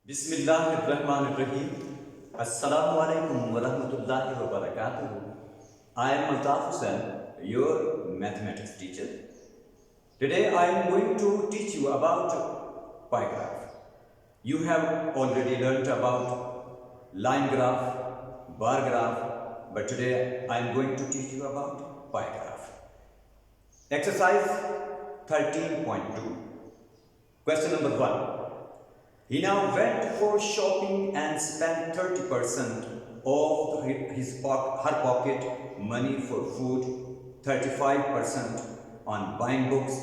Bismillahirrahmanirrahim. Assalamu alaikum wa rahmatullahi wa barakatuh. I am Altaf Hussain, your mathematics teacher. Today I am going to teach you about pie graph. You have already learnt about line graph, bar graph, but today I am going to teach you about pie graph. Exercise 13.2. Question number 1. He now went for shopping and spent 30% of her pocket money for food, 35% on buying books,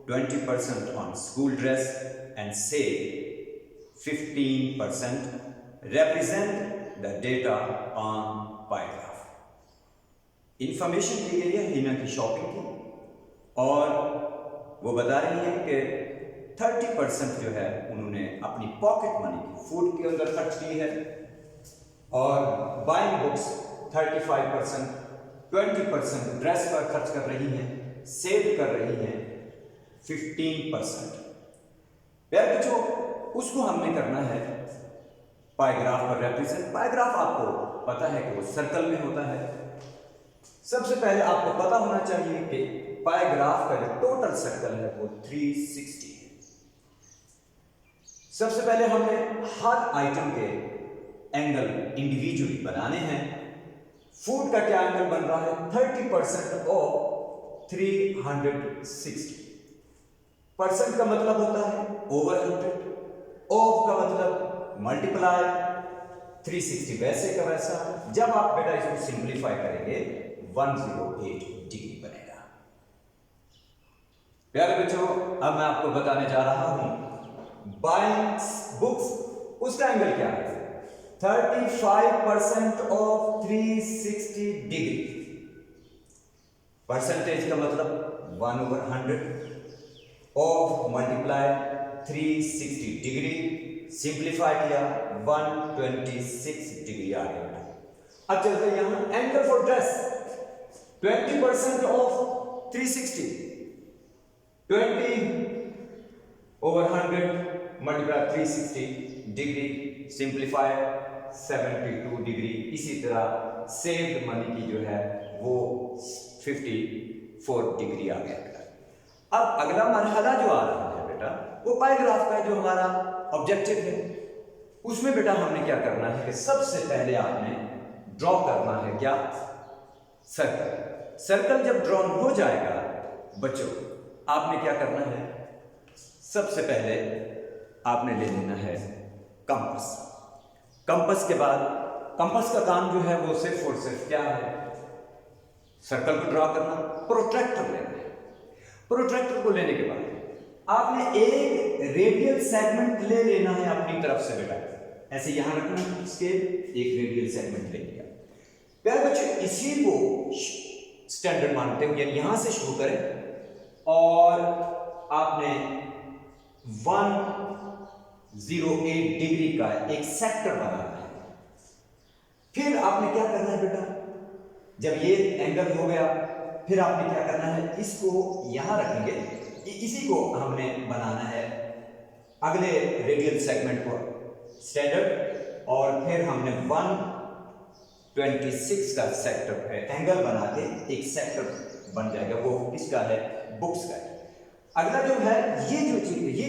20% on school dress, and saved 15%. Represent the data on pie graph. Information दी गई है हिना की shopping की और वो बता रही है कि 30% जो है उन्होंने अपनी पॉकेट मनी की फूड के अंदर खर्च की है और बाइंग बुक्स 35%, 20% ड्रेस पर खर्च कर रही हैं, सेव कर रही हैं 15%। प्यारे बच्चों, उसको हमने करना है पाई ग्राफ पर रेप्रेजेंट। पाई ग्राफ आपको पता है कि वो सर्कल में होता है। सबसे पहले आपको पता होना चाहिए कि पाई ग्राफ का जो टोटल सर्कल है वो 360 है। सबसे पहले हमें हर आइटम के एंगल इंडिविजुअली बनाने हैं। फूड का क्या एंगल बन रहा है? 30% ऑफ 360। परसेंट का मतलब होता है ओवर 100, ऑफ का मतलब मल्टीप्लाई 360 वैसे का वैसा। जब आप बेटा इसको सिंप्लीफाई करेंगे 108 डिग्री बनेगा। प्यारे बच्चों, अब मैं आपको बताने जा रहा हूं बाइंग बुक्स, उसका एंगल क्या है? 35% ऑफ 360 डिग्री। परसेंटेज का मतलब 1/100 ऑफ मल्टीप्लाई 360 डिग्री, सिंप्लीफाई किया 126 डिग्री आ गया। अब चलते हैं यहां angle for dress. 20% of 360, 20/100 multiply 360 degree, simplify 72 degree. इसी तरह सेव्ड मनी की जो है वो 54 डिग्री आ गया। अब अगला मरहला जो आ रहा है बेटा वो पाई ग्राफ का जो हमारा ऑब्जेक्टिव है उसमें बेटा हमने क्या करना है कि सबसे पहले आपने ड्रॉ करना है क्या? सर्कल। सर्कल जब ड्रॉ हो जाएगा बच्चों, आपने क्या करना है? सबसे पहले आपने ले लेना है कंपास। कंपास के बाद कंपास का काम जो है वो सिर्फ और सिर्फ क्या है? सर्कल को ड्रॉ करना। प्रोट्रैक्टर लेना है। प्रोट्रैक्टर को लेने के बाद आपने एक रेडियल सेगमेंट ले लेना है अपनी तरफ से बेटा। ऐसे यहां रखना है स्केल, एक रेडियल सेगमेंट ले लिया। प्यारे बच्चों, इसी को स्टैंडर्ड मानते हुए यहां से शुरू करें और आपने 108 डिग्री का एक सेक्टर बनाना है। फिर आपने क्या करना है बेटा? जब ये एंगल हो गया फिर आपने क्या करना है? इसको यहां रखेंगे, इसी को हमने बनाना है अगले रेडियल सेगमेंट को स्टैंडर्ड, और फिर हमने 126 का सेक्टर है एंगल बना के एक सेक्टर बन जाएगा। वो किसका है? बुक्स का है। अगला जो है ये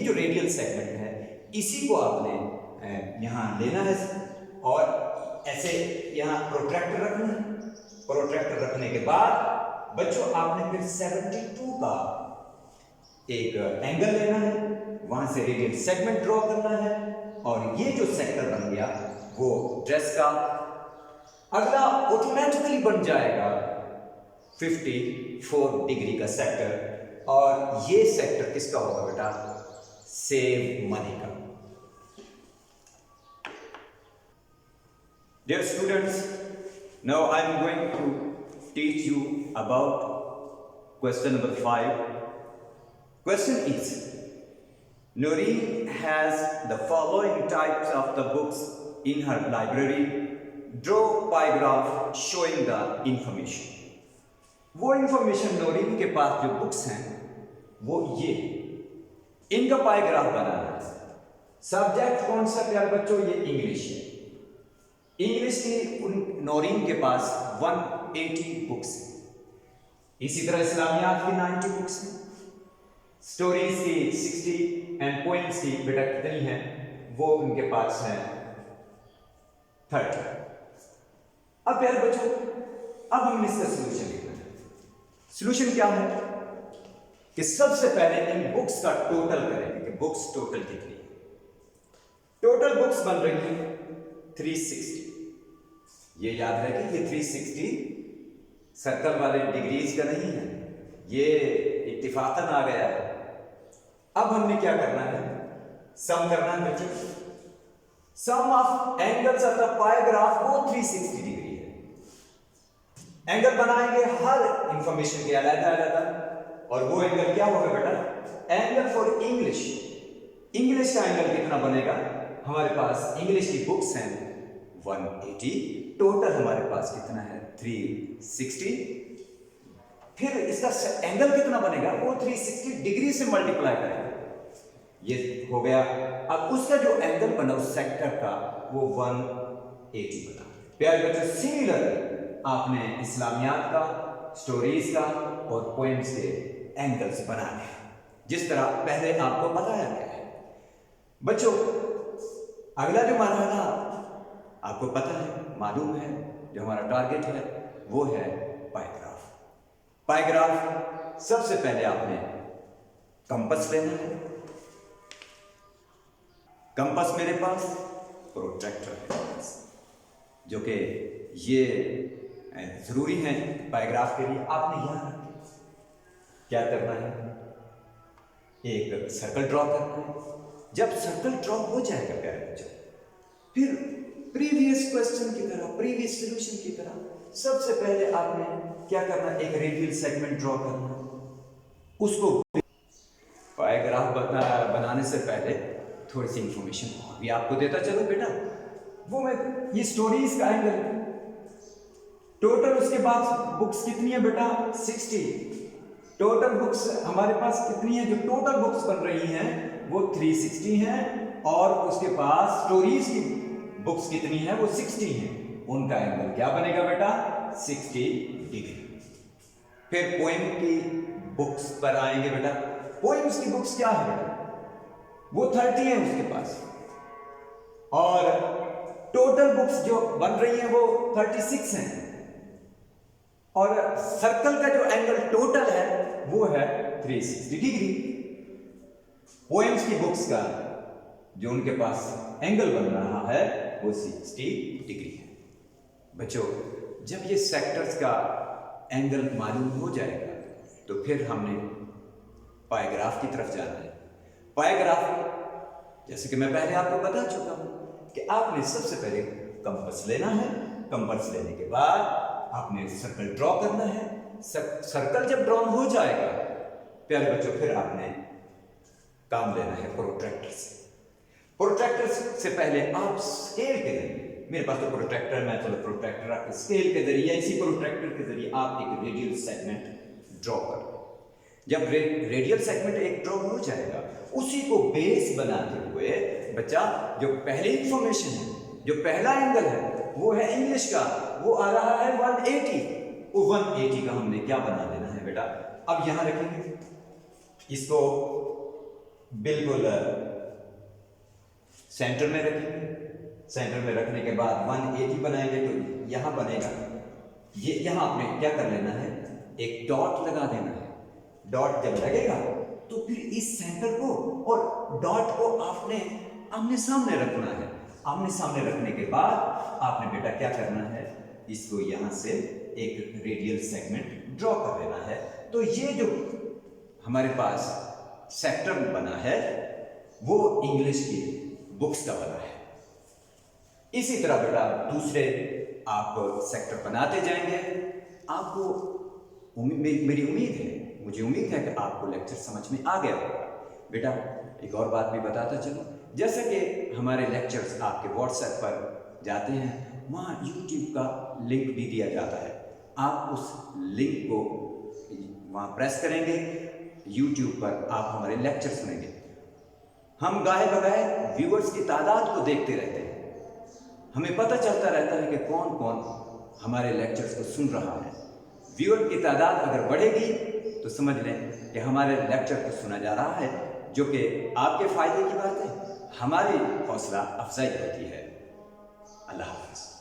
जो रेडियल सेगमेंट है इसी को आपने यहां लेना है और ऐसे यहां प्रोट्रैक्टर रखना है। प्रोट्रैक्टर रखने के बाद बच्चों आपने फिर 72 का एक एंगल लेना है, वहां से रेडियल सेगमेंट ड्रॉ करना है और ये जो सेक्टर बन गया वो ड्रेस का। अगला ऑटोमेटिकली बन जाएगा 54 डिग्री का सेक्टर, और ये सेक्टर किसका होगा बेटा? सेव मनी का। Dear students, now I am going to teach you about question number 5. Question is, Noreen has the following types of the books in her library. Draw pie graph showing the information. वो information Noreen के पास जो books हैं वो ये, इनका पाई graph बनाना है। Subject कौन सा प्यारे बच्चों? ये इंग्लिश है। इंग्लिश की नौरीन के पास 180 बुक्स हैं। इसी तरह इस्लामियात की 90 बुक्स हैं, स्टोरीज की 60 एंड पोएम्स की बेटा कितनी है? वो उनके पास है 30। अब प्यारे बच्चों, अब हमने इसका सोल्यूशन लिखना है। सोल्यूशन क्या है कि सबसे पहले इन बुक्स का टोटल करेंगे कि बुक्स टोटल कितनी है। टोटल बुक्स बन रही है 360। ये याद रखें, ये 360 सर्कल वाले डिग्रीज का नहीं है, ये इत्तिफाकन आ गया है। अब हमने क्या करना है? सम करना है बच्चों। Sum of angles of the pie graph वो 360 डिग्री है। एंगल बनाएंगे हर इंफॉर्मेशन के अलग-अलग, और वो एंगल क्या होगा बेटा? Angle for English. इंग्लिश का एंगल कितना बनेगा? हमारे पास इंग्लिश की बुक्स हैं 180, टोटल हमारे पास कितना है? 360। फिर इसका एंगल कितना बनेगा? वो 360 डिग्री से मल्टीप्लाई करेंगे, ये हो गया। अब उसका जो एंगल बना उस सेक्टर का वो 180 बना। प्यारे बच्चों, सिमिलर आपने इस्लामियात का, स्टोरीज का और पोएम्स के एंगल्स बनाने हैं, जिस तरह पहले आपको बताया गया है। बच्चों, अगला जो मरहला आपको पता है, मालूम है, जो हमारा टारगेट है वो है पाइग्राफ। पाइग्राफ सबसे पहले आपने कंपास लेना है। कंपास मेरे पास, प्रोट्रैक्टर है जो कि ये जरूरी है पाइग्राफ के लिए। आपने यहां क्या करना है? एक सर्कल ड्रॉ करना है। जब सर्कल ड्रॉ हो जाएगा प्यारे बच्चों, फिर प्रीवियस क्वेश्चन की तरह, प्रीवियस सॉल्यूशन की तरह सबसे पहले आपने क्या करना? एक रेडियल सेगमेंट ड्रॉ करना। उसको पाइग्राफ बनाने से पहले थोड़ी सी इंफॉर्मेशन भी आपको देता चलो बेटा। वो मैं ये स्टोरीज का एंगल टोटल, उसके बाद बुक्स कितनी है बेटा? 60। टोटल बुक्स हमारे पास कितनी है? जो टोटल बुक्स बन रही हैं वो 360 हैं, और उसके पास स्टोरीज की बुक्स कितनी है? वो 60 हैं। उनका एंगल क्या बनेगा बेटा? 60 डिग्री। फिर पोएम की बुक्स पर आएंगे बेटा। पोएम्स की बुक्स क्या है बेटा? वो 30 है उसके पास, और टोटल बुक्स जो बन रही हैं वो 36 हैं, और सर्कल का जो एंगल टोटल है वो है 360 डिग्री। पोएम्स की बुक्स का जो उनके पास एंगल बन रहा है वो 60 डिग्री है। बच्चों, जब ये सेक्टर्स का एंगल मालूम हो जाएगा तो फिर हमने पाइग्राफ की तरफ जाना है। पाइग्राफ जैसे कि मैं पहले आपको बता चुका हूं कि आपने सबसे पहले कंपास लेना है। कंपास लेने के बाद आपने सर्कल ड्रॉ करना है। सर्कल जब ड्रॉ हो जाएगा प्यारे बच्चों, फिर आपने काम लेना है प्रोट्रैक्टर से। प्रोट्रैक्टर से पहले आप स्केल के जरिए, मेरे पास तो प्रोट्रैक्टर, मैं चलो प्रोट्रैक्टर, आपके स्केल के जरिए, इसी प्रोट्रैक्टर के जरिए आप एक रेडियल सेगमेंट ड्रॉ कर लो। जब रेडियल सेगमेंट एक ड्रॉ हो जाएगा, उसी को बेस बनाते हुए बच्चा जो पहली इंफॉर्मेशन है, जो पहला एंगल है वो है इंग्लिश का, वो आ रहा है 180। वो 180 का हमने क्या बना देना है बेटा? अब यहां रखेंगे इसको, बिल्कुल सेंटर में रखेंगे। सेंटर में रखने के बाद 180 बनाएंगे तो यहां बनेगा, ये यहां आपने क्या कर लेना है? एक डॉट लगा देना है। डॉट जब लगेगा तो फिर इस सेंटर को और डॉट को आपने आमने सामने रखना है। आमने सामने रखने के बाद आपने बेटा क्या करना है? इसको यहां से एक रेडियल सेगमेंट ड्रॉ कर लेना है। तो ये जो हमारे पास सेक्टर बना है वो इंग्लिश की बुक्स का बना है। इसी तरह बेटा दूसरे आप सेक्टर बनाते जाएंगे। आपको मेरी उम्मीद है, मुझे उम्मीद है कि आपको लेक्चर समझ में आ गया होगा। बेटा एक और बात भी बताता चलो, जैसे कि हमारे लेक्चर्स आपके व्हाट्सएप पर जाते हैं, वहाँ यूट्यूब का लिंक भी दिया जाता है। आप उस लिंक को वहाँ प्रेस करेंगे, यूट्यूब पर आप हमारे लेक्चर सुनेंगे। हम गाहे बगाए व्यूअर्स की तादाद को देखते रहते हैं। हमें पता चलता रहता है कि कौन कौन हमारे लेक्चर्स को सुन रहा है। व्यूअर की तादाद अगर बढ़ेगी तो समझ लें कि हमारे लेक्चर को सुना जा रहा है, जो कि आपके फ़ायदे की बात है, हमारी हौसला अफजाई होती है। अल्लाह हाफ़िज़।